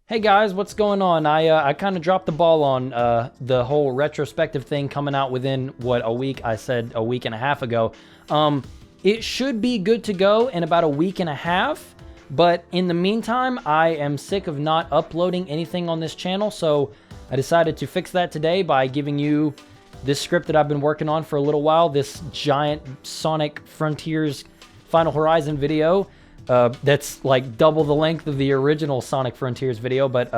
Hey guys, what's going on? I kind of dropped the ball on the whole retrospective thing coming out within, a week? I said a week and a half ago. It should be good to go in about a week and a half, but in the meantime, I am sick of not uploading anything on this channel, so I decided to fix that today by giving you this script that I've been working on for a little while, this giant Sonic Frontiers Final Horizon video. That's like double the length of the original Sonic Frontiers video, but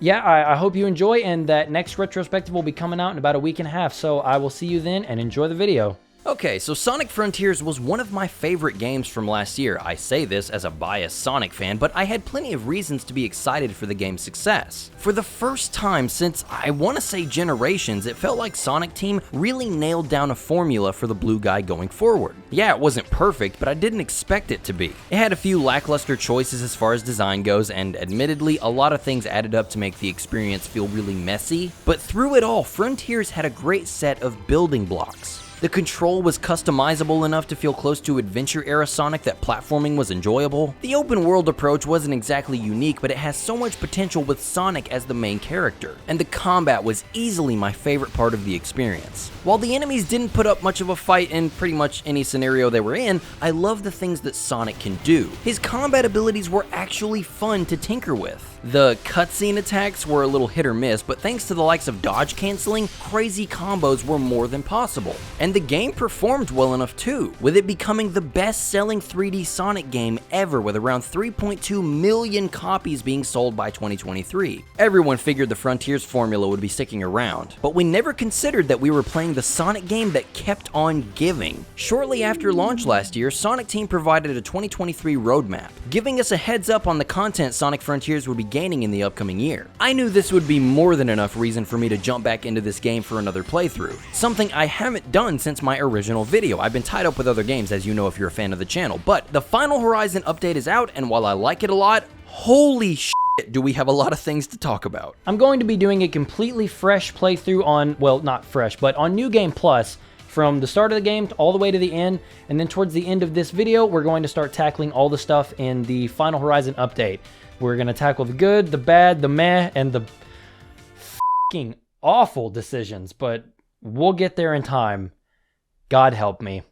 yeah, I hope you enjoy, and that next retrospective will be coming out in about a week and a half, so I will see you then, and enjoy the video. Okay, so Sonic Frontiers was one of my favorite games from last year. I say this as a biased Sonic fan, but I had plenty of reasons to be excited for the game's success. For the first time since, I want to say generations, it felt like Sonic Team really nailed down a formula for the blue guy going forward. Yeah, it wasn't perfect, but I didn't expect it to be. It had a few lackluster choices as far as design goes, and admittedly, a lot of things added up to make the experience feel really messy, but through it all, Frontiers had a great set of building blocks. The control was customizable enough to feel close to adventure-era Sonic that platforming was enjoyable. The open-world approach wasn't exactly unique, but it has so much potential with Sonic as the main character. And the combat was easily my favorite part of the experience. While the enemies didn't put up much of a fight in pretty much any scenario they were in, I love the things that Sonic can do. His combat abilities were actually fun to tinker with. The cutscene attacks were a little hit or miss, but thanks to the likes of dodge canceling, crazy combos were more than possible. And the game performed well enough too, with it becoming the best-selling 3D Sonic game ever with around 3.2 million copies being sold by 2023. Everyone figured the Frontiers formula would be sticking around, but we never considered that we were playing the Sonic game that kept on giving. Shortly after launch last year, Sonic Team provided a 2023 roadmap, giving us a heads up on the content Sonic Frontiers would be gaining in the upcoming year. I knew this would be more than enough reason for me to jump back into this game for another playthrough, something I haven't done since my original video. I've been tied up with other games, as you know if you're a fan of the channel, but the Final Horizon update is out, and while I like it a lot, holy shit, do we have a lot of things to talk about. I'm going to be doing a completely fresh playthrough on, well, not fresh, but on New Game Plus, from the start of the game all the way to the end, and then towards the end of this video, we're going to start tackling all the stuff in the Final Horizon update. We're going to tackle the good, the bad, the meh, and the fucking awful decisions, but we'll get there in time. God help me.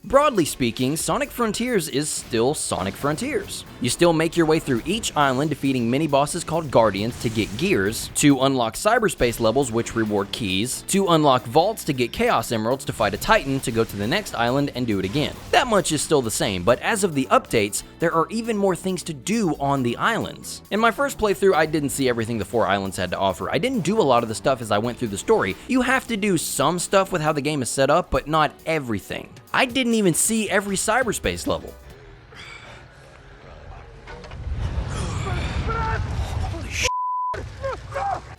Broadly speaking, Sonic Frontiers is still Sonic Frontiers. You still make your way through each island defeating mini-bosses called Guardians to get gears, to unlock cyberspace levels which reward keys, to unlock vaults to get Chaos Emeralds to fight a Titan to go to the next island and do it again. That much is still the same, but as of the updates, there are even more things to do on the islands. In my first playthrough, I didn't see everything the 4 islands had to offer. I didn't do a lot of the stuff as I went through the story. You have to do some stuff with how the game is set up, but not everything. I didn't even see every cyberspace level.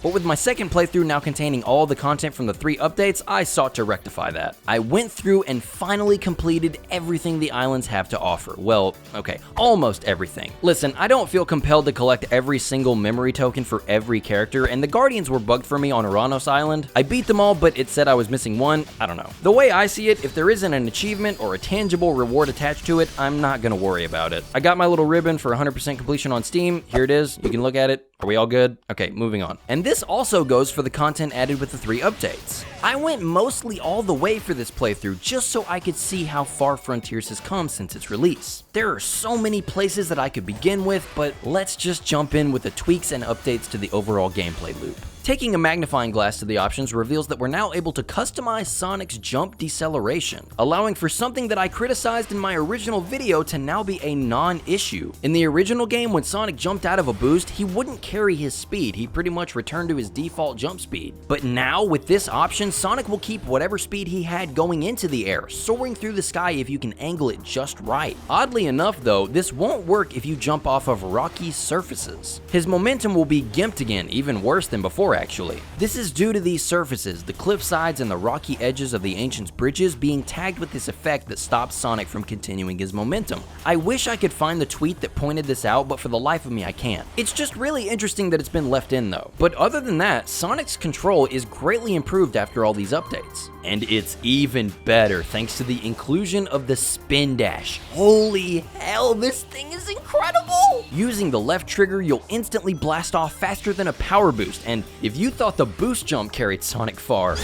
But with my second playthrough now containing all the content from the 3 updates, I sought to rectify that. I went through and finally completed everything the islands have to offer. Well, okay, almost everything. Listen, I don't feel compelled to collect every single memory token for every character, and the Guardians were bugged for me on Ouranos Island. I beat them all, but it said I was missing one. I don't know. The way I see it, if there isn't an achievement or a tangible reward attached to it, I'm not gonna worry about it. I got my little ribbon for 100% completion on Steam. Here it is. You can look at it. Are we all good? Okay, moving on. And this also goes for the content added with the 3 updates. I went mostly all the way for this playthrough just so I could see how far Frontiers has come since its release. There are so many places that I could begin with, but let's just jump in with the tweaks and updates to the overall gameplay loop. Taking a magnifying glass to the options reveals that we're now able to customize Sonic's jump deceleration, allowing for something that I criticized in my original video to now be a non-issue. In the original game, when Sonic jumped out of a boost, he wouldn't carry his speed, he pretty much returned to his default jump speed. But now, with this option, Sonic will keep whatever speed he had going into the air, soaring through the sky if you can angle it just right. Oddly enough though, this won't work if you jump off of rocky surfaces. His momentum will be gimped again, even worse than before actually. This is due to these surfaces, the cliff sides and the rocky edges of the Ancient's bridges being tagged with this effect that stops Sonic from continuing his momentum. I wish I could find the tweet that pointed this out, but for the life of me I can't. It's just really interesting that it's been left in though. But other than that, Sonic's control is greatly improved after all these updates. And it's even better thanks to the inclusion of the spin dash. Holy hell, this thing is incredible! Using the left trigger, you'll instantly blast off faster than a power boost, and if you thought the boost jump carried Sonic far,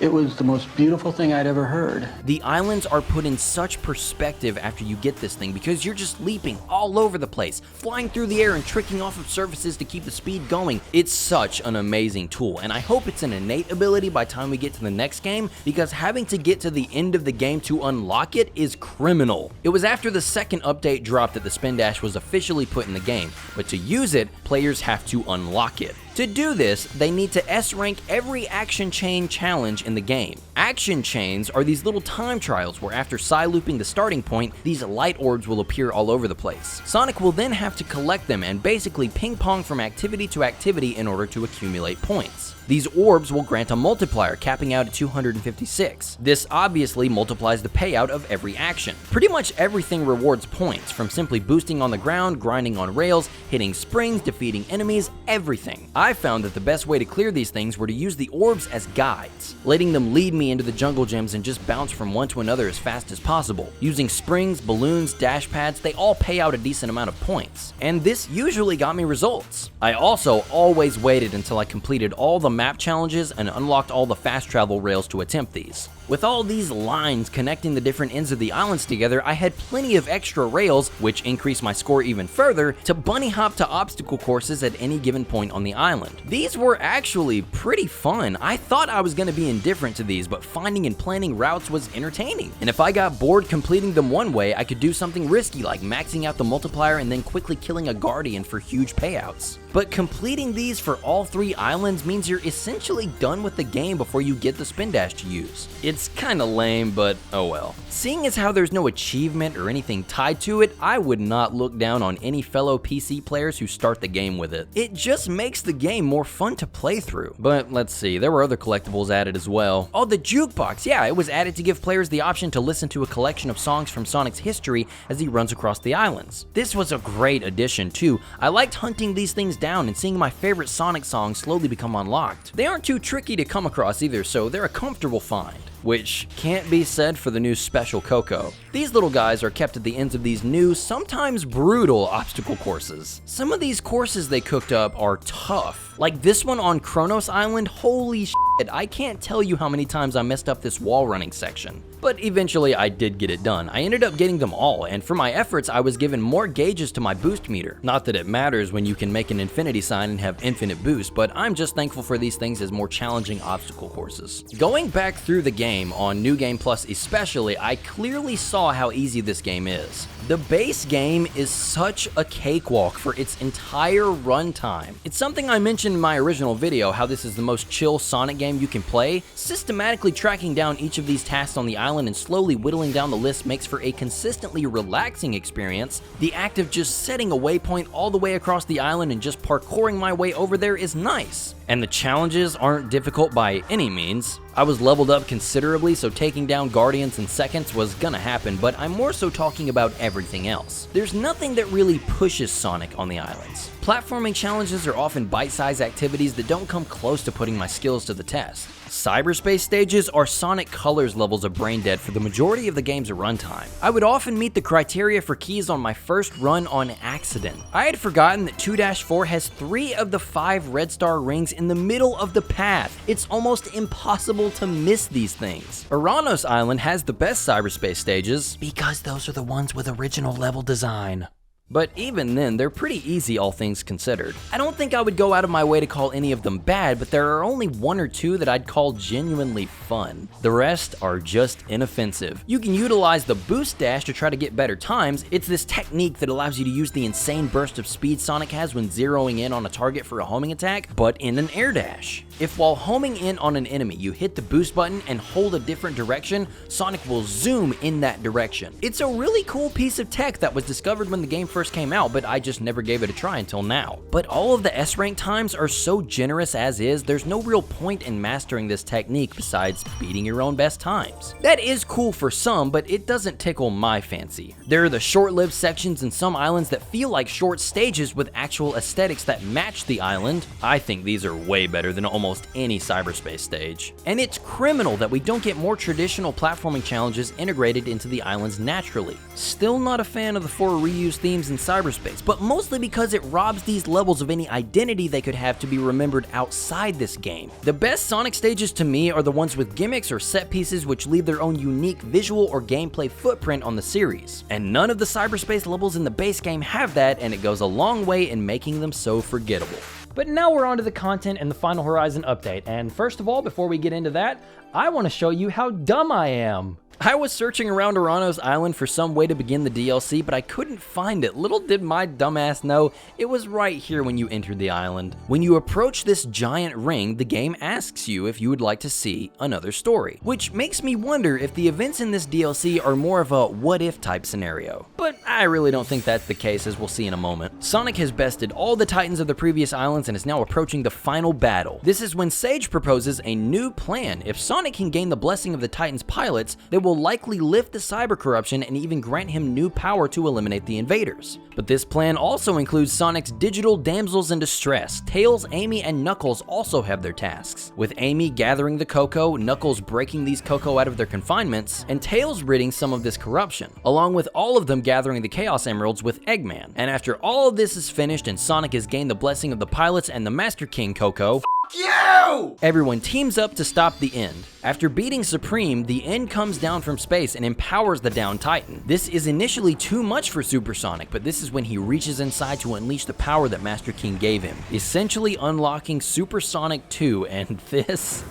it was the most beautiful thing I'd ever heard. the islands are put in such perspective after you get this thing because you're just leaping all over the place, flying through the air and tricking off of surfaces to keep the speed going. It's such an amazing tool, and I hope it's an innate ability by the time we get to the next game, because having to get to the end of the game to unlock it is criminal. It was after the second update dropped that the spin dash was officially put in the game, but to use it, players have to unlock it. To do this, they need to S-rank every action chain challenge in the game. Action chains are these little time trials where after side-looping the starting point, these light orbs will appear all over the place. Sonic will then have to collect them and basically ping-pong from activity to activity in order to accumulate points. These orbs will grant a multiplier, capping out at 256. This obviously multiplies the payout of every action. Pretty much everything rewards points, from simply boosting on the ground, grinding on rails, hitting springs, defeating enemies, everything. I found that the best way to clear these things were to use the orbs as guides, letting them lead me into the jungle gyms and just bounce from one to another as fast as possible. Using springs, balloons, dash pads, they all pay out a decent amount of points, and this usually got me results. I also always waited until I completed all the map challenges and unlocked all the fast travel rails to attempt these. With all these lines connecting the different ends of the islands together, I had plenty of extra rails, which increased my score even further, to bunny hop to obstacle courses at any given point on the island. These were actually pretty fun. I thought I was going to be indifferent to these, but finding and planning routes was entertaining. And if I got bored completing them one way, I could do something risky like maxing out the multiplier and then quickly killing a guardian for huge payouts. But completing these for all 3 islands means you're essentially done with the game before you get the spin dash to use. It's kinda lame, but oh well. Seeing as how there's no achievement or anything tied to it, I would not look down on any fellow PC players who start the game with it. It just makes the game more fun to play through. But let's see, there were other collectibles added as well. Oh, the jukebox, yeah, it was added to give players the option to listen to a collection of songs from Sonic's history as he runs across the islands. This was a great addition too. I liked hunting these things down and seeing my favorite Sonic songs slowly become unlocked. They aren't too tricky to come across either, so they're a comfortable find. Which can't be said for the new Special Coco. These little guys are kept at the ends of these new, sometimes brutal obstacle courses. Some of these courses they cooked up are tough. Like this one on Kronos Island, holy shit, I can't tell you how many times I messed up this wall running section. But eventually I did get it done. I ended up getting them all, and for my efforts I was given more gauges to my boost meter. Not that it matters when you can make an infinity sign and have infinite boost, but I'm just thankful for these things as more challenging obstacle courses. Going back through the game, on New Game Plus especially, I clearly saw how easy this game is. The base game is such a cakewalk for its entire runtime. It's something I mentioned in my original video, how this is the most chill Sonic game you can play. Systematically tracking down each of these tasks on the island and slowly whittling down the list makes for a consistently relaxing experience. The act of just setting a waypoint all the way across the island and just parkouring my way over there is nice. And the challenges aren't difficult by any means. I was leveled up considerably, so taking down guardians in seconds was gonna happen, but I'm more so talking about everything else. There's nothing that really pushes Sonic on the islands. Platforming challenges are often bite-sized activities that don't come close to putting my skills to the test. Cyberspace stages are Sonic Colors levels of brain dead for the majority of the game's runtime. I would often meet the criteria for keys on my first run on accident. I had forgotten that 2-4 has 3 of the 5 red star rings in the middle of the path. It's almost impossible to miss these things. Ouranos Island has the best cyberspace stages because those are the ones with original level design. But even then, they're pretty easy all things considered. I don't think I would go out of my way to call any of them bad, but there are only 1 or 2 that I'd call genuinely fun. The rest are just inoffensive. You can utilize the boost dash to try to get better times. It's this technique that allows you to use the insane burst of speed Sonic has when zeroing in on a target for a homing attack, but in an air dash. If while homing in on an enemy you hit the boost button and hold a different direction, Sonic will zoom in that direction. It's a really cool piece of tech that was discovered when the game first came out, but I just never gave it a try until now. But all of the S rank times are so generous as is, there's no real point in mastering this technique besides beating your own best times. That is cool for some, but it doesn't tickle my fancy. There are the short-lived sections in some islands that feel like short stages with actual aesthetics that match the island. I think these are way better than almost any cyberspace stage. And it's criminal that we don't get more traditional platforming challenges integrated into the islands naturally. Still not a fan of the 4 reused themes in cyberspace, but mostly because it robs these levels of any identity they could have to be remembered outside this game. The best Sonic stages to me are the ones with gimmicks or set pieces which leave their own unique visual or gameplay footprint on the series. And none of the cyberspace levels in the base game have that, and it goes a long way in making them so forgettable. But now we're on to the content and the Final Horizon update, and first of all, before we get into that, I want to show you how dumb I am. I was searching around Ouranos Island for some way to begin the DLC, but I couldn't find it. Little did my dumbass know, it was right here when you entered the island. When you approach this giant ring, the game asks you if you would like to see another story, which makes me wonder if the events in this DLC are more of a what-if type scenario. But I really don't think that's the case, as we'll see in a moment. Sonic has bested all the titans of the previous islands and is now approaching the final battle. This is when Sage proposes a new plan. If Sonic can gain the blessing of the Titans pilots, they will likely lift the cyber corruption and even grant him new power to eliminate the invaders. But this plan also includes Sonic's digital damsels in distress. Tails, Amy, and Knuckles also have their tasks, with Amy gathering the Coco, Knuckles breaking these Coco out of their confinements, and Tails ridding some of this corruption, along with all of them gathering the Chaos Emeralds with Eggman. And after all of this is finished and Sonic has gained the blessing of the pilots and the Master King Coco, you! Everyone teams up to stop the End. After beating Supreme, the End comes down from space and empowers the downed Titan. This is initially too much for Super Sonic, but this is when he reaches inside to unleash the power that Master King gave him, essentially unlocking Super Sonic 2, and this...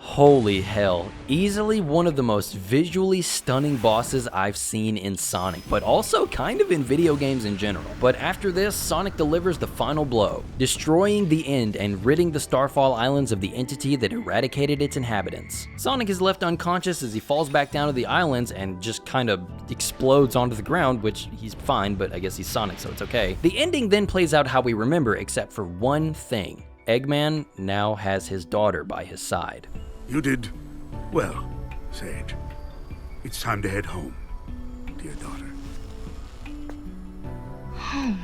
holy hell, easily one of the most visually stunning bosses I've seen in Sonic, but also kind of in video games in general. But after this, Sonic delivers the final blow, destroying the End and ridding the Starfall Islands of the entity that eradicated its inhabitants. Sonic is left unconscious as he falls back down to the islands and just kind of explodes onto the ground, which he's fine, but I guess he's Sonic, so it's okay. The ending then plays out how we remember, except for one thing. Eggman now has his daughter by his side. You did well, Sage. It's time to head home, dear daughter. Home.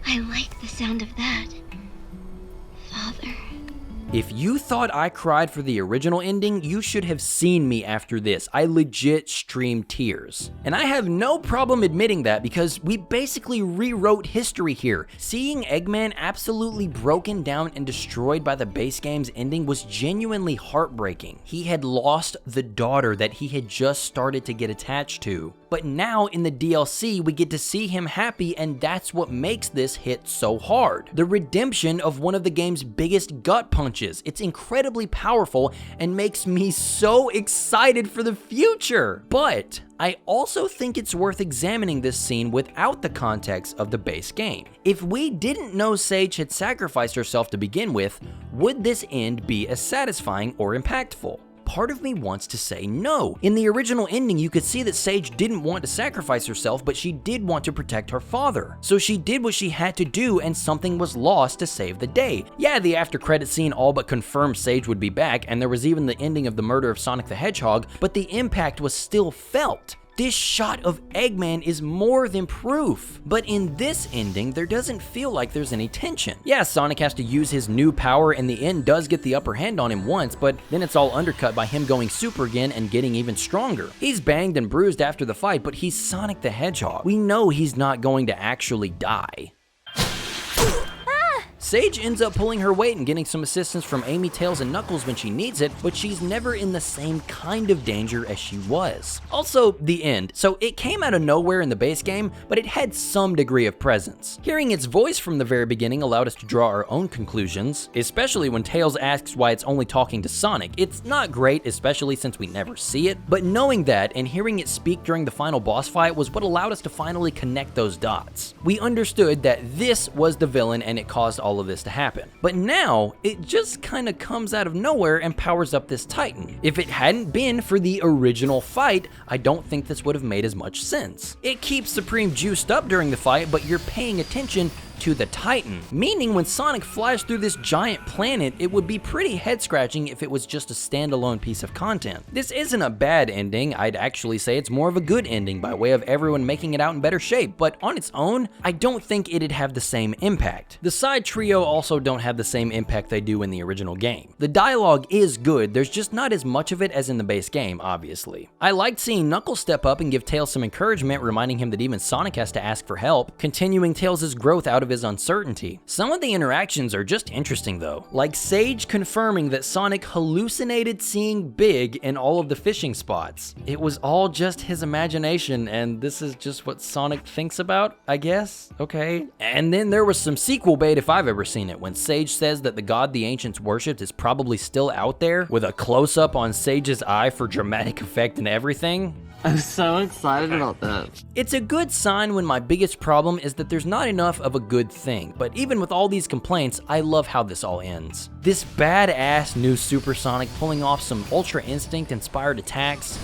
I like the sound of that. Father. If you thought I cried for the original ending, you should have seen me after this. I legit streamed tears. And I have no problem admitting that because we basically rewrote history here. Seeing Eggman absolutely broken down and destroyed by the base game's ending was genuinely heartbreaking. He had lost the daughter that he had just started to get attached to. But now in the DLC, we get to see him happy, and that's what makes this hit so hard. The redemption of one of the game's biggest gut punches. It's incredibly powerful and makes me so excited for the future. But I also think it's worth examining this scene without the context of the base game. If we didn't know Sage had sacrificed herself to begin with, would this end be as satisfying or impactful? Part of me wants to say no. In the original ending, you could see that Sage didn't want to sacrifice herself, but she did want to protect her father. So she did what she had to do, and something was lost to save the day. Yeah, the after credit scene all but confirmed Sage would be back, and there was even the ending of the murder of Sonic the Hedgehog, but the impact was still felt. This shot of Eggman is more than proof. But in this ending, there doesn't feel like there's any tension. Yeah, Sonic has to use his new power and the End does get the upper hand on him once, but then it's all undercut by him going super again and getting even stronger. He's banged and bruised after the fight, but he's Sonic the Hedgehog. We know he's not going to actually die. Sage ends up pulling her weight and getting some assistance from Amy, Tails, and Knuckles when she needs it, but she's never in the same kind of danger as she was. Also, the End. So it came out of nowhere in the base game, but it had some degree of presence. Hearing its voice from the very beginning allowed us to draw our own conclusions, especially when Tails asks why it's only talking to Sonic. It's not great, especially since we never see it, but knowing that and hearing it speak during the final boss fight was what allowed us to finally connect those dots. We understood that this was the villain and it caused all all of this to happen. But now, it just kinda comes out of nowhere and powers up this Titan. If it hadn't been for the original fight, I don't think this would have made as much sense. It keeps Supreme juiced up during the fight, but you're paying attention to the Titan, meaning when Sonic flies through this giant planet, it would be pretty head-scratching if it was just a standalone piece of content. This isn't a bad ending, I'd actually say it's more of a good ending by way of everyone making it out in better shape, but on its own, I don't think it'd have the same impact. The side trio also don't have the same impact they do in the original game. The dialogue is good, there's just not as much of it as in the base game, obviously. I liked seeing Knuckles step up and give Tails some encouragement, reminding him that even Sonic has to ask for help, continuing Tails' growth out of his uncertainty. Some of the interactions are just interesting though, like Sage confirming that Sonic hallucinated seeing Big in all of the fishing spots. It was all just his imagination, and this is just what Sonic thinks about, I guess? Okay. And then there was some sequel bait if I've ever seen it, when Sage says that the god the ancients worshipped is probably still out there, with a close-up on Sage's eye for dramatic effect and everything. I'm so excited about that. It's a good sign when my biggest problem is that there's not enough of a good thing, but even with all these complaints, I love how this all ends. This badass new Super Sonic pulling off some Ultra Instinct inspired attacks.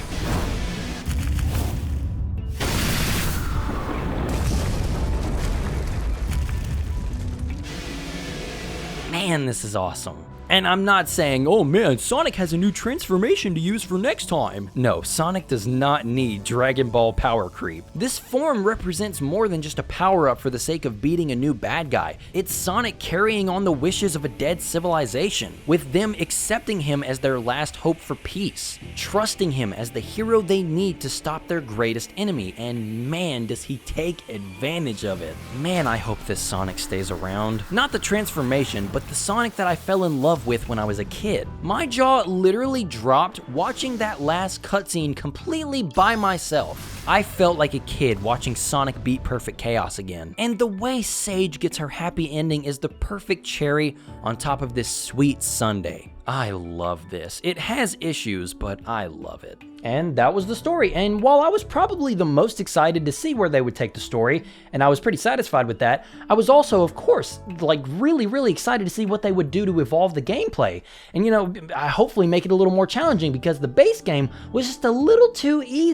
Man, this is awesome. And I'm not saying, oh man, Sonic has a new transformation to use for next time. No, Sonic does not need Dragon Ball power creep. This form represents more than just a power-up for the sake of beating a new bad guy. It's Sonic carrying on the wishes of a dead civilization, with them accepting him as their last hope for peace, trusting him as the hero they need to stop their greatest enemy, and man, does he take advantage of it. Man, I hope this Sonic stays around. Not the transformation, but the Sonic that I fell in love with when I was a kid. My jaw literally dropped watching that last cutscene completely by myself. I felt like a kid watching Sonic beat Perfect Chaos again. And the way Sage gets her happy ending is the perfect cherry on top of this sweet sundae. I love this. It has issues, but I love it. And that was the story. And while I was probably the most excited to see where they would take the story, and I was pretty satisfied with that, I was also, of course, like really excited to see what they would do to evolve the gameplay. And, you know, hopefully make it a little more challenging, because the base game was just a little too easy.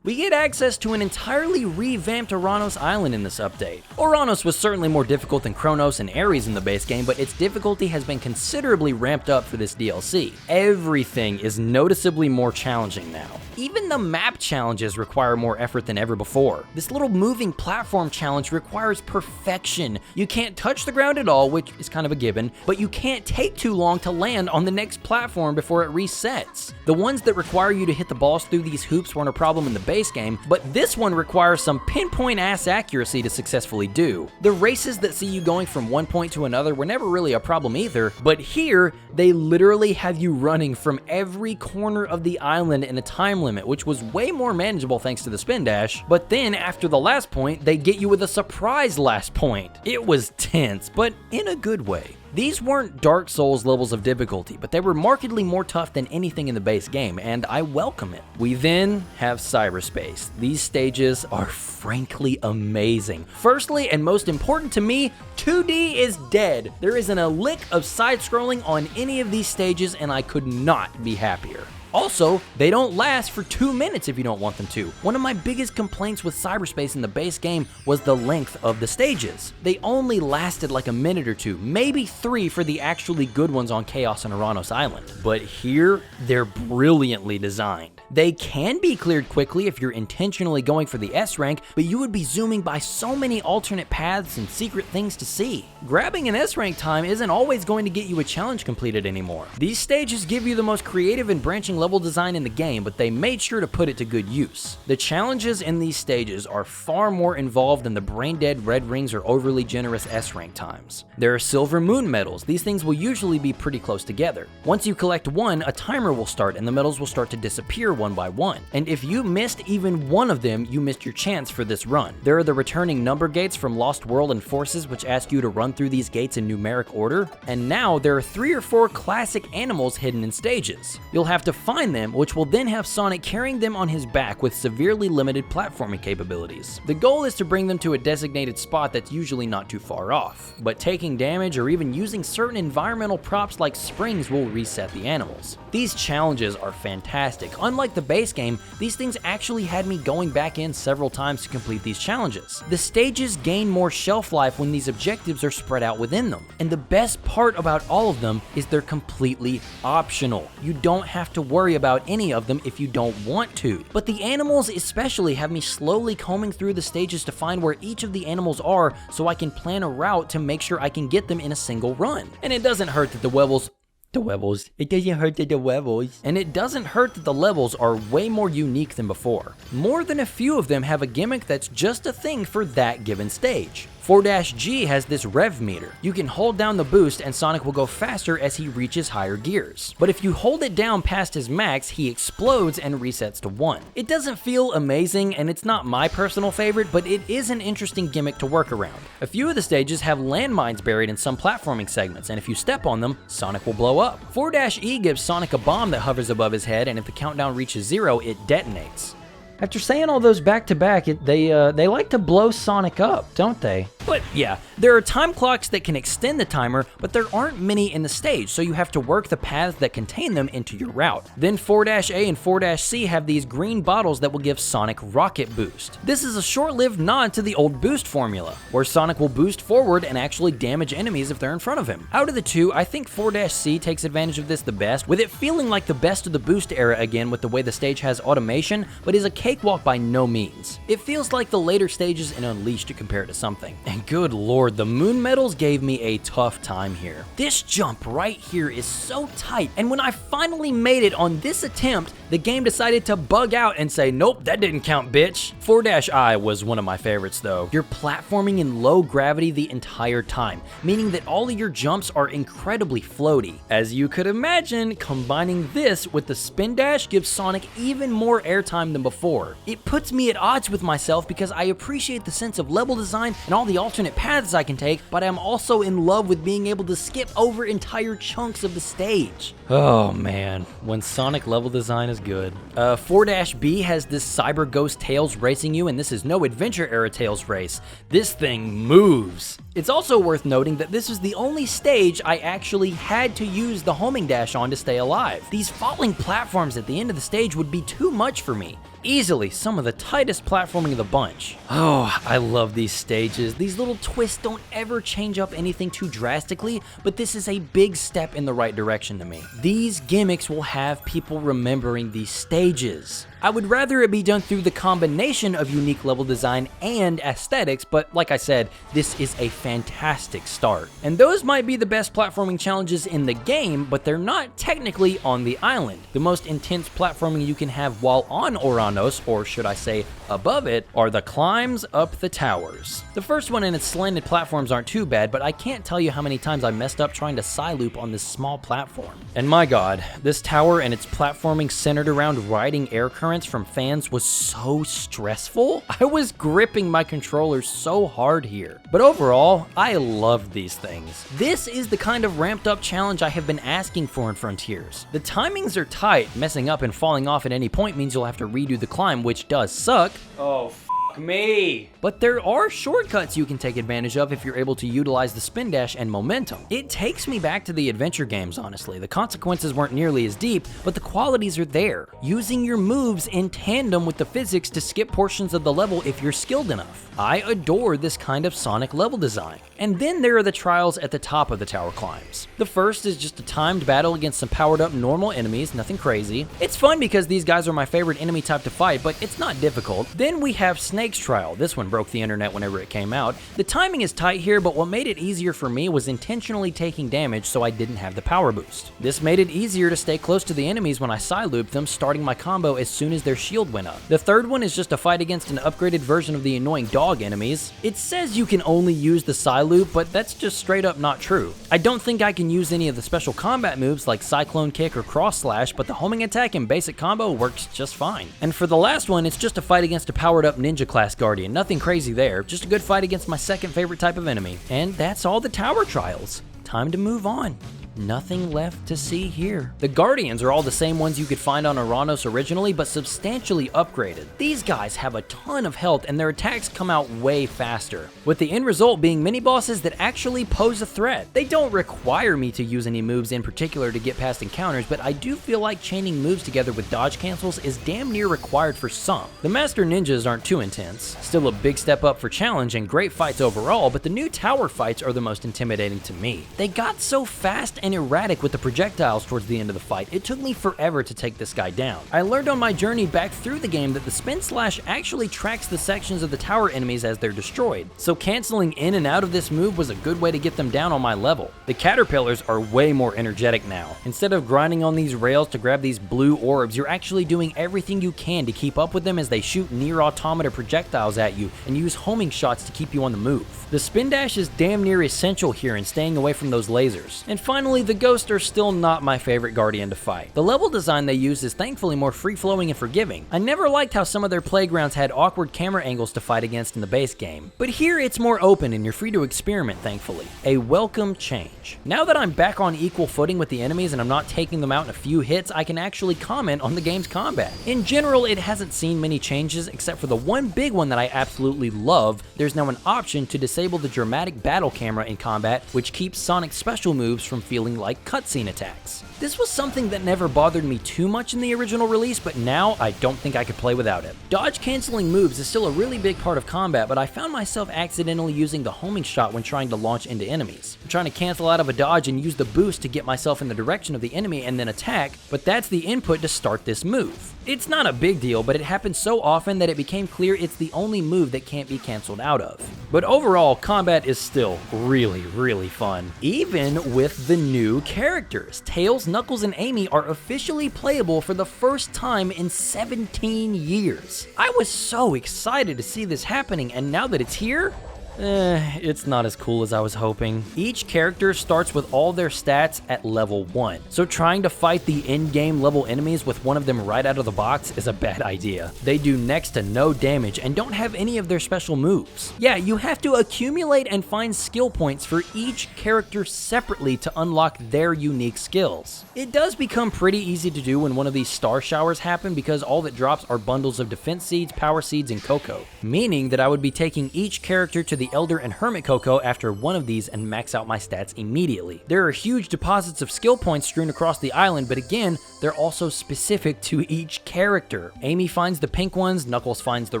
We get access to an entirely revamped Ouranos Island in this update. Ouranos was certainly more difficult than Kronos and Ares in the base game, but its difficulty has been considerably ramped up for this DLC. Everything is noticeably more challenging now. Even the map challenges require more effort than ever before. This little moving platform challenge requires perfection. You can't touch the ground at all, which is kind of a given, but you can't take too long to land on the next platform before it resets. The ones that require you to hit the balls through these hoops weren't a problem in the base game, but this one requires some pinpoint ass accuracy to successfully do. The races that see you going from one point to another were never really a problem either, but here they literally have you running from every corner of the island in a time limit, which was way more manageable thanks to the spin dash. But then after the last point, they get you with a surprise last point. It was tense, but in a good way. These weren't Dark Souls levels of difficulty, but they were markedly more tough than anything in the base game, and I welcome it. We then have cyberspace. These stages are frankly amazing. Firstly, and most important to me, 2D is dead. There isn't a lick of side-scrolling on any of these stages, and I could not be happier. Also, they don't last for 2 minutes if you don't want them to. One of my biggest complaints with cyberspace in the base game was the length of the stages. They only lasted like a minute or two, maybe 3 for the actually good ones on Chaos and Ouranos Island. But here, they're brilliantly designed. They can be cleared quickly if you're intentionally going for the S rank, but you would be zooming by so many alternate paths and secret things to see. Grabbing an S rank time isn't always going to get you a challenge completed anymore. These stages give you the most creative and branching level design in the game, but they made sure to put it to good use. The challenges in these stages are far more involved than the brain-dead red rings or overly generous S rank times. There are silver moon medals. These things will usually be pretty close together. Once you collect one, a timer will start and the medals will start to disappear one by one. And if you missed even one of them, you missed your chance for this run. There are the returning number gates from Lost World and Forces, which ask you to run through these gates in numeric order. And now there are 3 or 4 classic animals hidden in stages. You'll have to find find them, which will then have Sonic carrying them on his back with severely limited platforming capabilities. The goal is to bring them to a designated spot that's usually not too far off, but taking damage or even using certain environmental props like springs will reset the animals. These challenges are fantastic. Unlike the base game, these things actually had me going back in several times to complete these challenges. The stages gain more shelf life when these objectives are spread out within them, and the best part about all of them is they're completely optional. You don't have to worry about any of them if you don't want to. But the animals especially have me slowly combing through the stages to find where each of the animals are so I can plan a route to make sure I can get them in a single run. And it doesn't hurt that it doesn't hurt that the levels. And it doesn't hurt that the levels are way more unique than before. More than a few of them have a gimmick that's just a thing for that given stage. 4-G has this rev meter. You can hold down the boost and Sonic will go faster as he reaches higher gears. But if you hold it down past his max, he explodes and resets to 1. It doesn't feel amazing and it's not my personal favorite, but it is an interesting gimmick to work around. A few of the stages have landmines buried in some platforming segments, and if you step on them, Sonic will blow up. 4-E gives Sonic a bomb that hovers above his head, and if the countdown reaches 0, it detonates. After saying all those back to back, they like to blow Sonic up, don't they? But yeah, there are time clocks that can extend the timer, but there aren't many in the stage, so you have to work the paths that contain them into your route. Then 4-A and 4-C have these green bottles that will give Sonic Rocket Boost. This is a short-lived nod to the old boost formula, where Sonic will boost forward and actually damage enemies if they're in front of him. Out of the two, I think 4-C takes advantage of this the best, with it feeling like the best of the boost era again with the way the stage has automation, but is a cakewalk by no means. It feels like the later stages in Unleashed compared to something. And good lord, the moon medals gave me a tough time here. This jump right here is so tight, and when I finally made it on this attempt, the game decided to bug out and say, nope, that didn't count, bitch. 4-I was one of my favorites though. You're platforming in low gravity the entire time, meaning that all of your jumps are incredibly floaty. As you could imagine, combining this with the spin dash gives Sonic even more airtime than before. It puts me at odds with myself because I appreciate the sense of level design and all the alternate paths I can take, but I'm also in love with being able to skip over entire chunks of the stage. Oh man, when Sonic level design is good. 4-B has this Cyber Ghost Tails racing you, and this is no Adventure era Tails race. This thing moves. It's also worth noting that this is the only stage I actually had to use the homing dash on to stay alive. These falling platforms at the end of the stage would be too much for me. Easily some of the tightest platforming of the bunch. Oh, I love these stages. These little twists don't ever change up anything too drastically, but this is a big step in the right direction to me. These gimmicks will have people remembering these stages. I would rather it be done through the combination of unique level design and aesthetics, but like I said, this is a fantastic start. And those might be the best platforming challenges in the game, but they're not technically on the island. The most intense platforming you can have while on Ouranos, or should I say above it, are the climbs up the towers. The first one and its slanted platforms aren't too bad, but I can't tell you how many times I messed up trying to side loop on this small platform. And my god, this tower and its platforming centered around riding air currents from fans was so stressful. I was gripping my controller so hard here. But overall, I loved these things. This is the kind of ramped up challenge I have been asking for in Frontiers. The timings are tight. Messing up and falling off at any point means you'll have to redo the climb, which does suck. Oh, me. But there are shortcuts you can take advantage of if you're able to utilize the spin dash and momentum. It takes me back to the adventure games, honestly. The consequences weren't nearly as deep, but the qualities are there. Using your moves in tandem with the physics to skip portions of the level if you're skilled enough. I adore this kind of Sonic level design. And then there are the trials at the top of the tower climbs. The first is just a timed battle against some powered up normal enemies, nothing crazy. It's fun because these guys are my favorite enemy type to fight, but it's not difficult. Then we have Snake's trial. This one broke the internet whenever it came out. The timing is tight here, but what made it easier for me was intentionally taking damage so I didn't have the power boost. This made it easier to stay close to the enemies when I side looped them, starting my combo as soon as their shield went up. The third one is just a fight against an upgraded version of the annoying dog enemies. It says you can only use the side loop, but that's just straight up not true. I don't think I can use any of the special combat moves like Cyclone Kick or Cross Slash, but the homing attack and basic combo works just fine. And for the last one, it's just a fight against a powered up ninja class guardian. Nothing crazy there, just a good fight against my second favorite type of enemy. And that's all the tower trials. Time to move on. nothing left to see here. The Guardians are all the same ones you could find on Ouranos originally, but substantially upgraded. These guys have a ton of health and their attacks come out way faster, with the end result being mini-bosses that actually pose a threat. They don't require me to use any moves in particular to get past encounters, but I do feel like chaining moves together with dodge cancels is damn near required for some. The Master Ninjas aren't too intense, still a big step up for challenge and great fights overall, but the new tower fights are the most intimidating to me. They got so fast and erratic with the projectiles towards the end of the fight, it took me forever to take this guy down. I learned on my journey back through the game that the spin slash actually tracks the sections of the tower enemies as they're destroyed, so canceling in and out of this move was a good way to get them down on my level. The caterpillars are way more energetic now. Instead of grinding on these rails to grab these blue orbs, you're actually doing everything you can to keep up with them as they shoot near automata projectiles at you and use homing shots to keep you on the move. The spin dash is damn near essential here in staying away from those lasers. And finally, the ghosts are still not my favorite guardian to fight. The level design they use is thankfully more free-flowing and forgiving. I never liked how some of their playgrounds had awkward camera angles to fight against in the base game, but here it's more open and you're free to experiment, thankfully. A welcome change. Now that I'm back on equal footing with the enemies and I'm not taking them out in a few hits, I can actually comment on the game's combat. In general, it hasn't seen many changes except for the one big one that I absolutely love. There's now an option to disable the dramatic battle camera in combat, which keeps Sonic's special moves from feeling like cutscene attacks. This was something that never bothered me too much in the original release, but now I don't think I could play without it. Dodge canceling moves is still a really big part of combat, but I found myself accidentally using the homing shot when trying to launch into enemies. I'm trying to cancel out of a dodge and use the boost to get myself in the direction of the enemy and then attack, but that's the input to start this move. It's not a big deal, but it happens so often that it became clear it's the only move that can't be canceled out of. But overall, combat is still really fun, even with the new characters. Tails, Knuckles, and Amy are officially playable for the first time in 17 years. I was so excited to see this happening, and now that it's here, it's not as cool as I was hoping. Each character starts with all their stats at level 1, so trying to fight the in-game level enemies with one of them right out of the box is a bad idea. They do next to no damage and don't have any of their special moves. Yeah, you have to accumulate and find skill points for each character separately to unlock their unique skills. It does become pretty easy to do when one of these star showers happen because all that drops are bundles of defense seeds, power seeds, and cocoa, meaning that I would be taking each character to the Elder and Hermit Cocoa after one of these and max out my stats immediately. There are huge deposits of skill points strewn across the island, but again, they're also specific to each character. Amy finds the pink ones, Knuckles finds the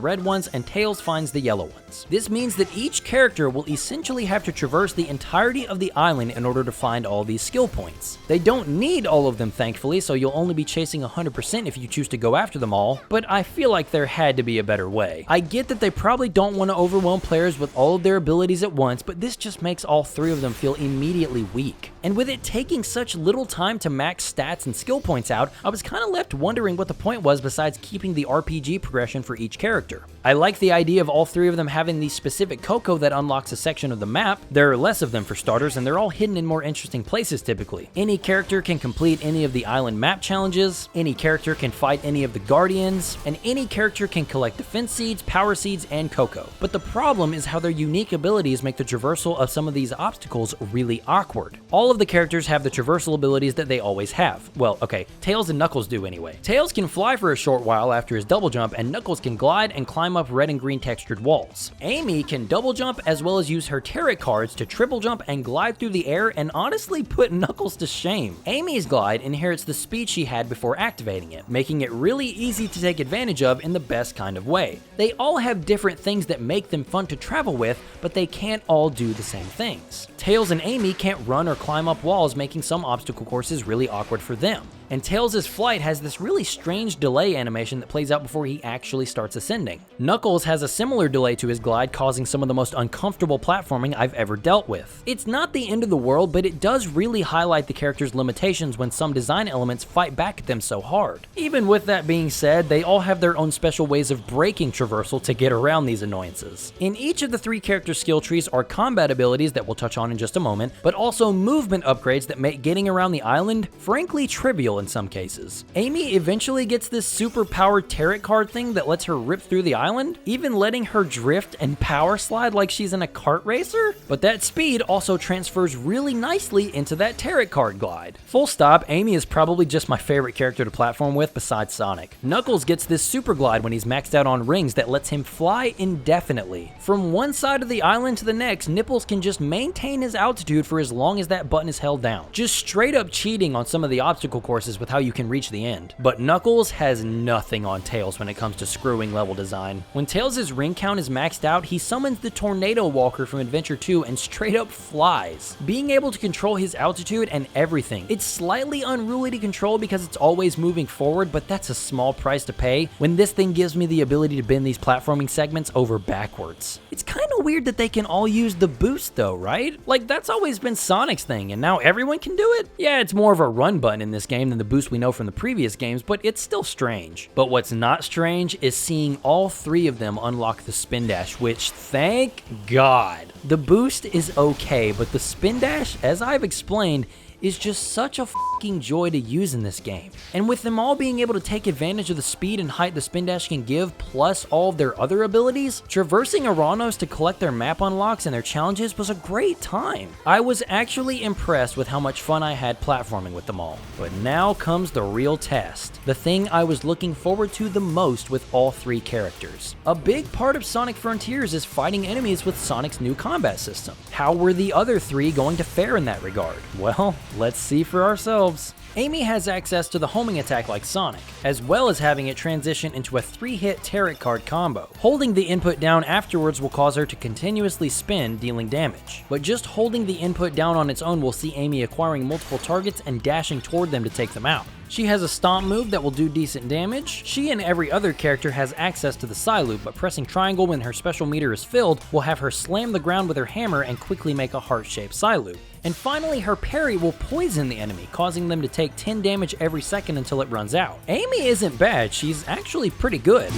red ones, and Tails finds the yellow ones. This means that each character will essentially have to traverse the entirety of the island in order to find all these skill points. They don't need all of them, thankfully, so you'll only be chasing 100% if you choose to go after them all, but I feel like there had to be a better way. I get that they probably don't want to overwhelm players with all of their abilities at once, but this just makes all three of them feel immediately weak. And with it taking such little time to max stats and skill points out, I was kind of left wondering what the point was besides keeping the RPG progression for each character. I like the idea of all three of them having the specific cocoa that unlocks a section of the map. There are less of them for starters, and they're all hidden in more interesting places typically. Any character can complete any of the island map challenges, any character can fight any of the Guardians, and any character can collect defense seeds, power seeds, and cocoa. But the problem is how their unique abilities make the traversal of some of these obstacles really awkward. All of the characters have the traversal abilities that they always have. Well, okay, Tails and Knuckles do anyway. Tails can fly for a short while after his double jump, and Knuckles can glide and climb up red and green textured walls. Amy can double jump as well as use her tarot cards to triple jump and glide through the air and honestly put Knuckles to shame. Amy's glide inherits the speed she had before activating it, making it really easy to take advantage of in the best kind of way. They all have different things that make them fun to travel with, but they can't all do the same things. Tails and Amy can't run or climb up walls, making some obstacle courses really awkward for them. And Tails' flight has this really strange delay animation that plays out before he actually starts ascending. Knuckles has a similar delay to his glide, causing some of the most uncomfortable platforming I've ever dealt with. It's not the end of the world, but it does really highlight the character's limitations when some design elements fight back at them so hard. Even with that being said, they all have their own special ways of breaking traversal to get around these annoyances. In each of the three character skill trees are combat abilities that we'll touch on in just a moment, but also movement upgrades that make getting around the island frankly trivial ideal in some cases. Amy eventually gets this super powered tarot card thing that lets her rip through the island, even letting her drift and power slide like she's in a kart racer. But that speed also transfers really nicely into that tarot card glide. Full stop, Amy is probably just my favorite character to platform with besides Sonic. Knuckles gets this super glide when he's maxed out on rings that lets him fly indefinitely. From one side of the island to the next, Nipples can just maintain his altitude for as long as that button is held down. Just straight up cheating on some of the obstacle courses with how you can reach the end. But Knuckles has nothing on Tails when it comes to screwing level design. When Tails' ring count is maxed out, he summons the Tornado Walker from Adventure 2 and straight up flies, being able to control his altitude and everything. It's slightly unruly to control because it's always moving forward, but that's a small price to pay when this thing gives me the ability to bend these platforming segments over backwards. It's kind of weird that they can all use the boost though, right? Like, that's always been Sonic's thing, and now everyone can do it? Yeah, it's more of a run button in this game than the boost we know from the previous games, but it's still strange. But what's not strange is seeing all three of them unlock the spin dash, which, thank God. The boost is okay, but the spin dash, as I've explained, is just such a fucking joy to use in this game. And with them all being able to take advantage of the speed and height the spin dash can give, plus all of their other abilities, traversing Ouranos to collect their map unlocks and their challenges was a great time. I was actually impressed with how much fun I had platforming with them all. But now comes the real test, the thing I was looking forward to the most with all three characters. A big part of Sonic Frontiers is fighting enemies with Sonic's new combat system. How were the other three going to fare in that regard? Well, let's see for ourselves. Amy has access to the homing attack like Sonic, as well as having it transition into a 3-hit tarot card combo. Holding the input down afterwards will cause her to continuously spin, dealing damage. But just holding the input down on its own will see Amy acquiring multiple targets and dashing toward them to take them out. She has a stomp move that will do decent damage. She and every other character has access to the side loop, but pressing triangle when her special meter is filled will have her slam the ground with her hammer and quickly make a heart-shaped side loop. And finally, her parry will poison the enemy, causing them to take 10 damage every second until it runs out. Amy isn't bad, she's actually pretty good.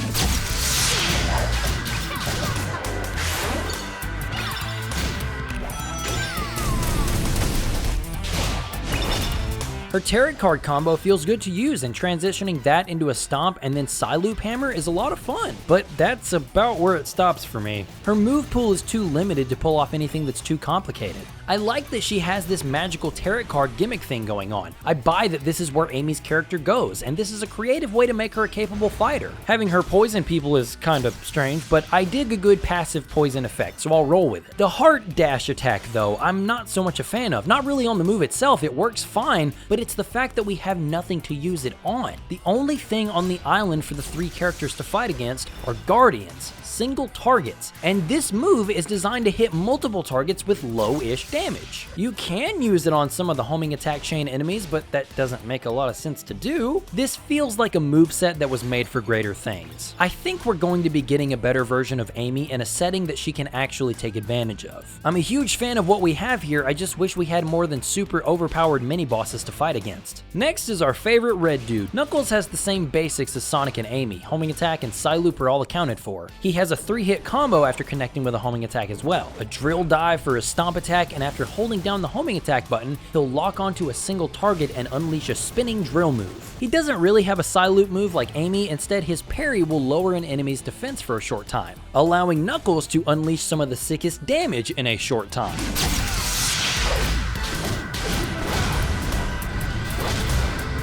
Her tarot card combo feels good to use, and transitioning that into a stomp and then side loop hammer is a lot of fun, but that's about where it stops for me. Her move pool is too limited to pull off anything that's too complicated. I like that she has this magical tarot card gimmick thing going on. I buy that this is where Amy's character goes, and this is a creative way to make her a capable fighter. Having her poison people is kind of strange, but I dig a good passive poison effect, so I'll roll with it. The heart dash attack, though, I'm not so much a fan of. Not really on the move itself, it works fine, but it's the fact that we have nothing to use it on. The only thing on the island for the three characters to fight against are guardians, single targets, and this move is designed to hit multiple targets with low-ish damage. You can use it on some of the homing attack chain enemies, but that doesn't make a lot of sense to do. This feels like a moveset that was made for greater things. I think we're going to be getting a better version of Amy in a setting that she can actually take advantage of. I'm a huge fan of what we have here, I just wish we had more than super overpowered mini-bosses to fight against. Next is our favorite red dude. Knuckles has the same basics as Sonic and Amy. Homing attack and side loop are all accounted for. He has a 3-hit combo after connecting with a homing attack as well. A drill dive for his stomp attack, and after holding down the homing attack button, he'll lock onto a single target and unleash a spinning drill move. He doesn't really have a side loop move like Amy, instead his parry will lower an enemy's defense for a short time, allowing Knuckles to unleash some of the sickest damage in a short time.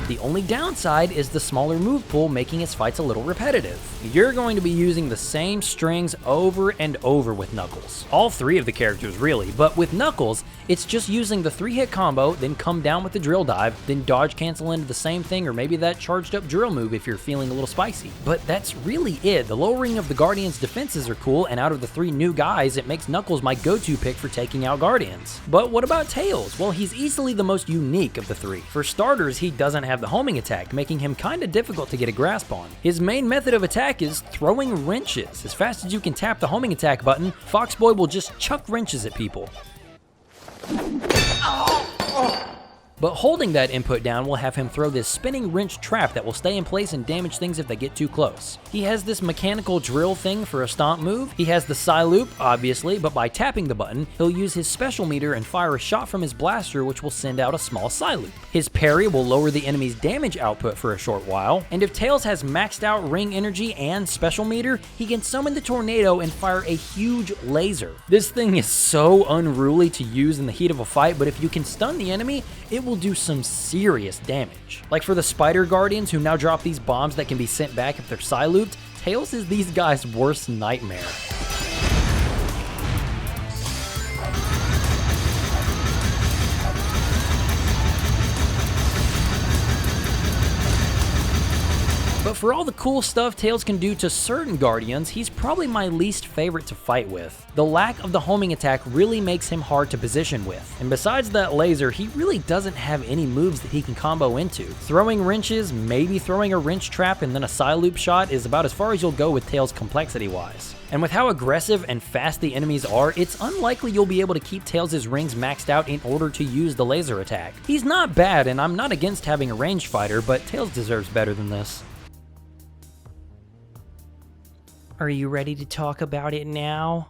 The only downside is the smaller move pool, making his fights a little repetitive. You're going to be using the same strings over and over with Knuckles. All three of the characters really, but with Knuckles, it's just using the 3-hit combo, then come down with the drill dive, then dodge cancel into the same thing, or maybe that charged up drill move if you're feeling a little spicy. But that's really it. The lowering of the Guardians' defenses are cool, and out of the 3 new guys, it makes Knuckles my go-to pick for taking out Guardians. But what about Tails? Well, he's easily the most unique of the 3. For starters, he doesn't have the homing attack, making him kinda difficult to get a grasp on. His main method of attack is throwing wrenches. As fast as you can tap the homing attack button, Foxboy will just chuck wrenches at people. but holding that input down will have him throw this spinning wrench trap that will stay in place and damage things if they get too close. He has this mechanical drill thing for a stomp move. He has the psi loop, obviously, but by tapping the button, he'll use his special meter and fire a shot from his blaster, which will send out a small psi loop. His parry will lower the enemy's damage output for a short while, and if Tails has maxed out ring energy and special meter, he can summon the tornado and fire a huge laser. This thing is so unruly to use in the heat of a fight, but if you can stun the enemy, it will do some serious damage. Like for the Spider Guardians who now drop these bombs that can be sent back if they're psi looped, Tails is these guys' worst nightmare. But for all the cool stuff Tails can do to certain Guardians, he's probably my least favorite to fight with. The lack of the homing attack really makes him hard to position with. And besides that laser, he really doesn't have any moves that he can combo into. Throwing wrenches, maybe throwing a wrench trap and then a psi loop shot is about as far as you'll go with Tails complexity-wise. And with how aggressive and fast the enemies are, it's unlikely you'll be able to keep Tails' rings maxed out in order to use the laser attack. He's not bad, and I'm not against having a ranged fighter, but Tails deserves better than this. Are you ready to talk about it now?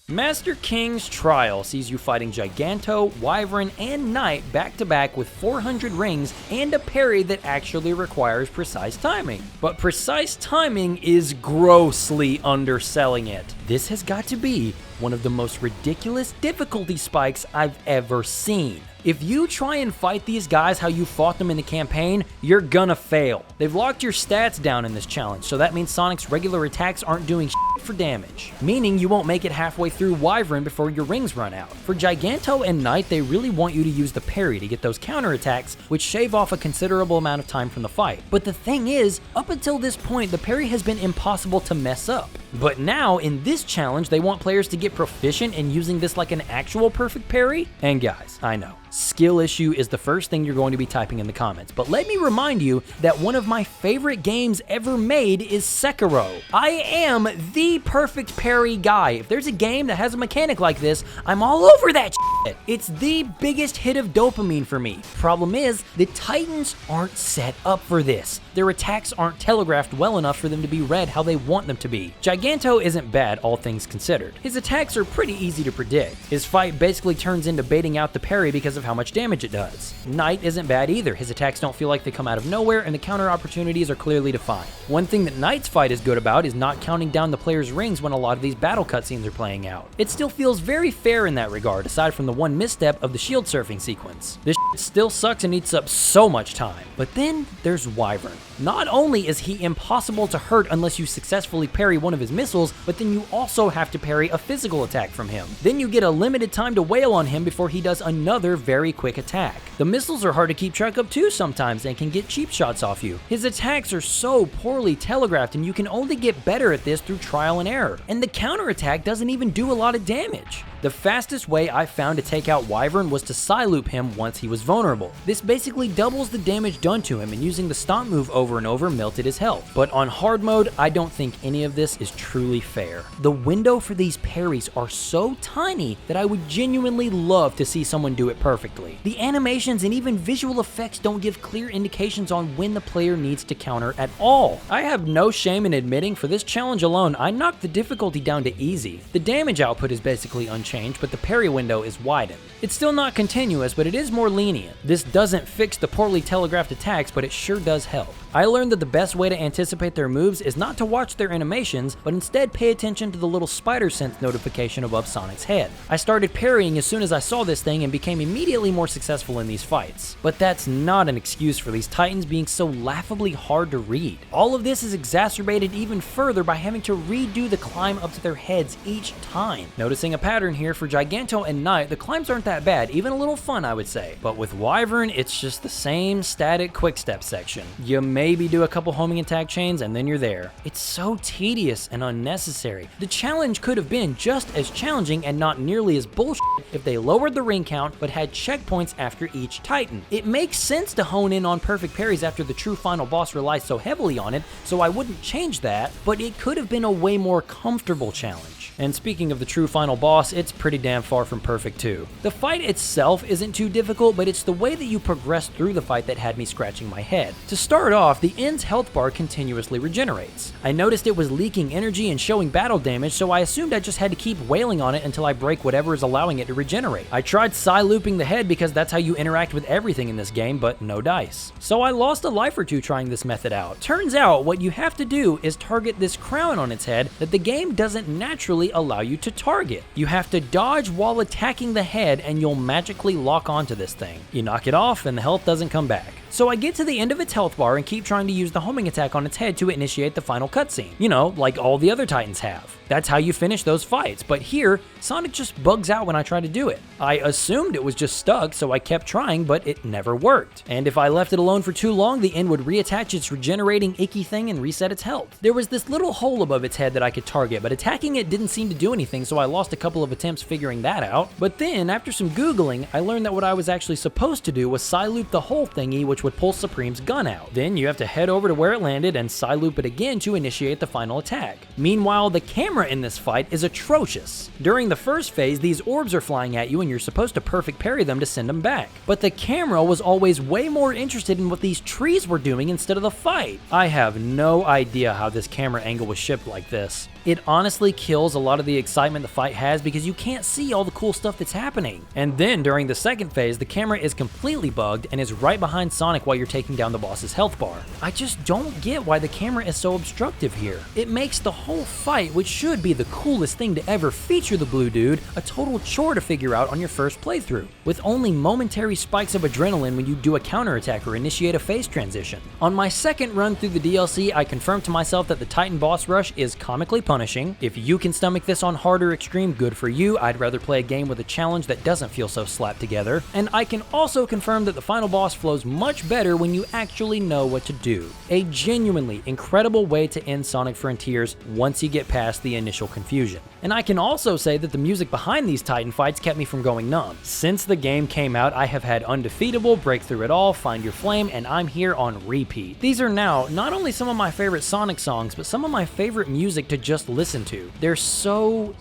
Master King's Trial sees you fighting Giganto, Wyvern, and Knight back-to-back with 400 rings and a parry that actually requires precise timing. But precise timing is grossly underselling it. This has got to be one of the most ridiculous difficulty spikes I've ever seen. If you try and fight these guys how you fought them in the campaign, you're gonna fail. They've locked your stats down in this challenge, so that means Sonic's regular attacks aren't doing shit for damage, meaning you won't make it halfway through Wyvern before your rings run out. For Giganto and Knight, they really want you to use the parry to get those counterattacks, which shave off a considerable amount of time from the fight. But the thing is, up until this point, the parry has been impossible to mess up. But now, in this challenge, they want players to get proficient in using this like an actual perfect parry. And guys, I know, skill issue is the first thing you're going to be typing in the comments, but let me remind you that one of my favorite games ever made is Sekiro. I am the perfect parry guy. If there's a game that has a mechanic like this, I'm all over that shit. It's the biggest hit of dopamine for me. Problem is, the Titans aren't set up for this. Their attacks aren't telegraphed well enough for them to be read how they want them to be. Giganto isn't bad, all things considered. His attacks are pretty easy to predict. His fight basically turns into baiting out the parry because of how much damage it does. Knight isn't bad either. His attacks don't feel like they come out of nowhere, and the counter opportunities are clearly defined. One thing that Knight's fight is good about is not counting down the player's rings when a lot of these battle cutscenes are playing out. It still feels very fair in that regard, aside from the one misstep of the shield surfing sequence. This shit still sucks and eats up so much time. But then there's Wyvern. Not only is he impossible to hurt unless you successfully parry one of his missiles, but then you also have to parry a physical attack from him. Then you get a limited time to wail on him before he does another very quick attack. The missiles are hard to keep track of too sometimes and can get cheap shots off you. His attacks are so poorly telegraphed, and you can only get better at this through trial and error. And the counterattack doesn't even do a lot of damage. The fastest way I found to take out Wyvern was to psi loop him once he was vulnerable. This basically doubles the damage done to him, and using the stomp move over and over melted his health. But on hard mode, I don't think any of this is truly fair. The window for these parries are so tiny that I would genuinely love to see someone do it perfectly. The animations and even visual effects don't give clear indications on when the player needs to counter at all. I have no shame in admitting for this challenge alone, I knocked the difficulty down to easy. The damage output is basically unchanged, but the parry window is widened. It's still not continuous, but it is more lenient. This doesn't fix the poorly telegraphed attacks, but it sure does help. I learned that the best way to anticipate their moves is not to watch their animations, but instead pay attention to the little spider sense notification above Sonic's head. I started parrying as soon as I saw this thing and became immediately more successful in these fights. But that's not an excuse for these Titans being so laughably hard to read. All of this is exacerbated even further by having to redo the climb up to their heads each time. Noticing a pattern here for Giganto and Knight, the climbs aren't that bad, even a little fun I would say. But with Wyvern, it's just the same static quick-step section. You maybe do a couple homing attack chains and then you're there. It's so tedious and unnecessary. The challenge could have been just as challenging and not nearly as bullshit if they lowered the ring count but had checkpoints after each Titan. It makes sense to hone in on perfect parries after the true final boss relies so heavily on it, so I wouldn't change that, but it could have been a way more comfortable challenge. And speaking of the true final boss, it's pretty damn far from perfect too. The fight itself isn't too difficult, but it's the way that you progress through the fight that had me scratching my head. To start off, the end's health bar continuously regenerates. I noticed it was leaking energy and showing battle damage, so I assumed I just had to keep wailing on it until I break whatever is allowing it to regenerate. I tried looping the head because that's how you interact with everything in this game, but no dice. So I lost a life or two trying this method out. Turns out what you have to do is target this crown on its head that the game doesn't naturally allow you to target. You have to dodge while attacking the head and you'll magically lock onto this thing. You knock it off and the health doesn't come back. So I get to the end of its health bar and keep trying to use the homing attack on its head to initiate the final cutscene. You know, like all the other Titans have. That's how you finish those fights, but here, Sonic just bugs out when I try to do it. I assumed it was just stuck, so I kept trying, but it never worked. And if I left it alone for too long, the end would reattach its regenerating icky thing and reset its health. There was this little hole above its head that I could target, but attacking it didn't seem to do anything, so I lost a couple of attempts figuring that out. But then, after some Googling, I learned that what I was actually supposed to do was side-loop the whole thingy, which would pull Supreme's gun out. Then you have to head over to where it landed and side-loop it again to initiate the final attack. Meanwhile, the camera in this fight is atrocious. During the first phase, these orbs are flying at you and you're supposed to perfect parry them to send them back. But the camera was always way more interested in what these trees were doing instead of the fight. I have no idea how this camera angle was shipped like this. It honestly kills a lot of the excitement the fight has because you can't see all the cool stuff that's happening. And then during the second phase, the camera is completely bugged and is right behind Sonic while you're taking down the boss's health bar. I just don't get why the camera is so obstructive here. It makes the whole fight, which should be the coolest thing to ever feature the blue dude, a total chore to figure out on your first playthrough, with only momentary spikes of adrenaline when you do a counterattack or initiate a phase transition. On my second run through the DLC, I confirmed to myself that the Titan boss rush is comically punishing. If you can stomach this on hard or extreme, good for you. I'd rather play a game with a challenge that doesn't feel so slapped together. And I can also confirm that the final boss flows much better when you actually know what to do. A genuinely incredible way to end Sonic Frontiers once you get past the initial confusion. And I can also say that the music behind these Titan fights kept me from going numb. Since the game came out, I have had Undefeatable, Breakthrough It All, Find Your Flame, and I'm Here on repeat. These are now not only some of my favorite Sonic songs, but some of my favorite music to just listen to. They're so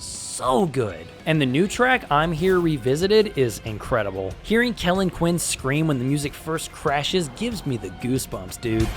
good. And the new track, I'm Here Revisited, is incredible. Hearing Kellen Quinn scream when the music first crashes gives me the goosebumps, dude.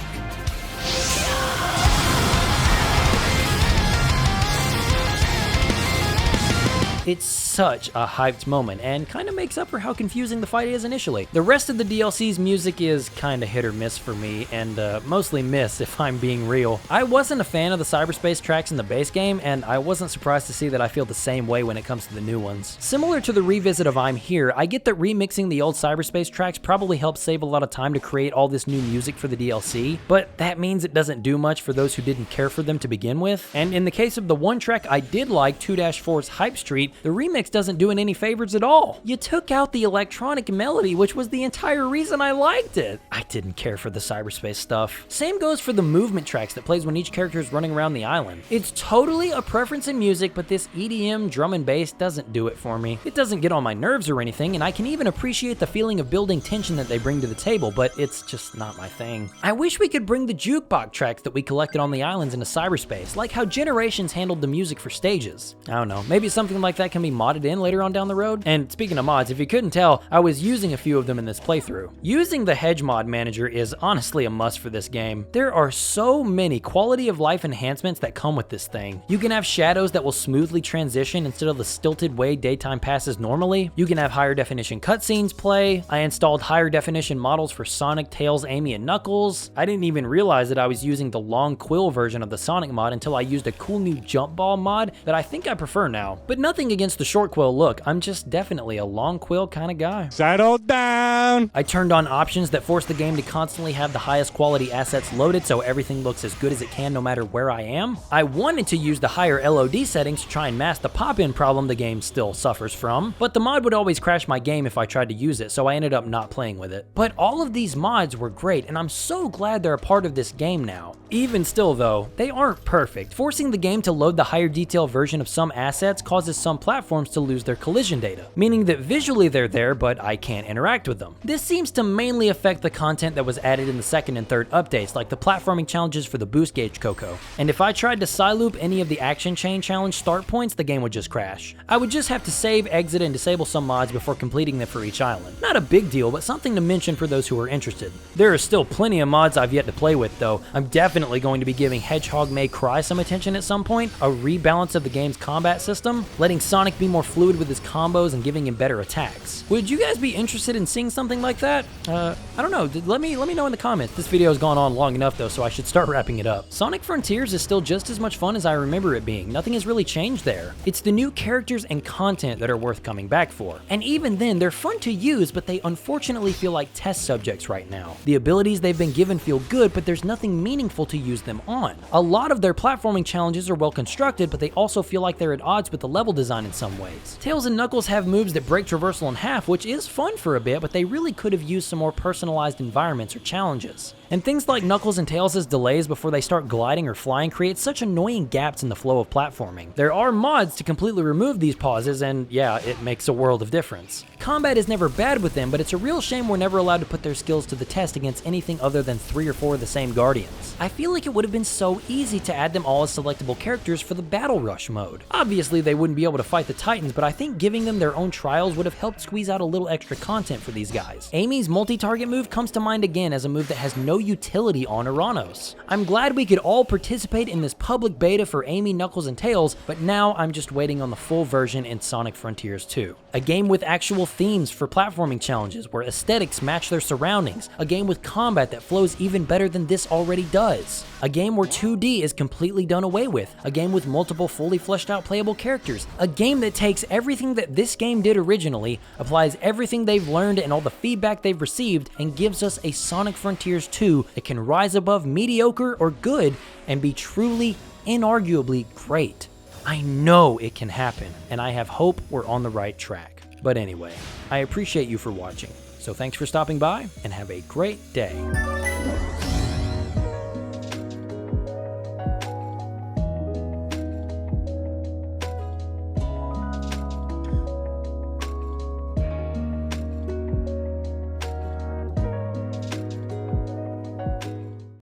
It's such a hyped moment and kind of makes up for how confusing the fight is initially. The rest of the DLC's music is kind of hit or miss for me, and mostly miss if I'm being real. I wasn't a fan of the cyberspace tracks in the base game, and I wasn't surprised to see that I feel the same way when it comes to the new ones. Similar to the revisit of I'm Here, I get that remixing the old cyberspace tracks probably helped save a lot of time to create all this new music for the DLC, but that means it doesn't do much for those who didn't care for them to begin with. And in the case of the one track I did like, 2-4's Hype Street, the remix doesn't do it any favors at all. You took out the electronic melody, which was the entire reason I liked it. I didn't care for the cyberspace stuff. Same goes for the movement tracks that plays when each character is running around the island. It's totally a preference in music, but this EDM drum and bass doesn't do it for me. It doesn't get on my nerves or anything, and I can even appreciate the feeling of building tension that they bring to the table, but it's just not my thing. I wish we could bring the jukebox tracks that we collected on the islands into cyberspace, like how Generations handled the music for stages. I don't know, maybe something like that can be modded in later on down the road. And speaking of mods, if you couldn't tell, I was using a few of them in this playthrough. Using the Hedge mod manager is honestly a must for this game. There are so many quality of life enhancements that come with this thing. You can have shadows that will smoothly transition instead of the stilted way daytime passes normally. You can have higher definition cutscenes play. I installed higher definition models for Sonic, Tails, Amy, and Knuckles. I didn't even realize that I was using the long quill version of the Sonic mod until I used a cool new jump ball mod that I think I prefer now. But nothing against the short quill look, I'm just definitely a long quill kind of guy. Settle down! I turned on options that force the game to constantly have the highest quality assets loaded so everything looks as good as it can no matter where I am. I wanted to use the higher LOD settings to try and mask the pop-in problem the game still suffers from, but the mod would always crash my game if I tried to use it, so I ended up not playing with it. But all of these mods were great, and I'm so glad they're a part of this game now. Even still though, they aren't perfect. Forcing the game to load the higher detail version of some assets causes some platforms jumps to lose their collision data, meaning that visually they're there, but I can't interact with them. This seems to mainly affect the content that was added in the second and third updates, like the platforming challenges for the boost gauge Coco. And if I tried to side loop any of the action chain challenge start points, the game would just crash. I would just have to save, exit, and disable some mods before completing them for each island. Not a big deal, but something to mention for those who are interested. There are still plenty of mods I've yet to play with though. I'm definitely going to be giving Hedgehog May Cry some attention at some point, a rebalance of the game's combat system, letting Sonic be more fluid with his combos and giving him better attacks. Would you guys be interested in seeing something like that? I don't know, let me know in the comments. This video has gone on long enough though, so I should start wrapping it up. Sonic Frontiers is still just as much fun as I remember it being. Nothing has really changed there. It's the new characters and content that are worth coming back for. And even then, they're fun to use, but they unfortunately feel like test subjects right now. The abilities they've been given feel good, but there's nothing meaningful to use them on. A lot of their platforming challenges are well constructed, but they also feel like they're at odds with the level design in some ways. Tails and Knuckles have moves that break traversal in half, which is fun for a bit, but they really could have used some more personalized environments or challenges. And things like Knuckles and Tails' delays before they start gliding or flying create such annoying gaps in the flow of platforming. There are mods to completely remove these pauses, and yeah, it makes a world of difference. Combat is never bad with them, but it's a real shame we're never allowed to put their skills to the test against anything other than 3 or 4 of the same Guardians. I feel like it would have been so easy to add them all as selectable characters for the Battle Rush mode. Obviously, they wouldn't be able to fight the Titans, but I think giving them their own trials would have helped squeeze out a little extra content for these guys. Amy's multi-target move comes to mind again as a move that has no utility on Ouranos. I'm glad we could all participate in this public beta for Amy, Knuckles, and Tails, but now I'm just waiting on the full version in Sonic Frontiers 2. A game with actual themes for platforming challenges where aesthetics match their surroundings. A game with combat that flows even better than this already does. A game where 2D is completely done away with. A game with multiple fully fleshed out playable characters. A game that takes everything that this game did originally, applies everything they've learned and all the feedback they've received, and gives us a Sonic Frontiers 2 that can rise above mediocre or good and be truly, inarguably great. I know it can happen, and I have hope we're on the right track. But anyway, I appreciate you for watching, so thanks for stopping by, and have a great day.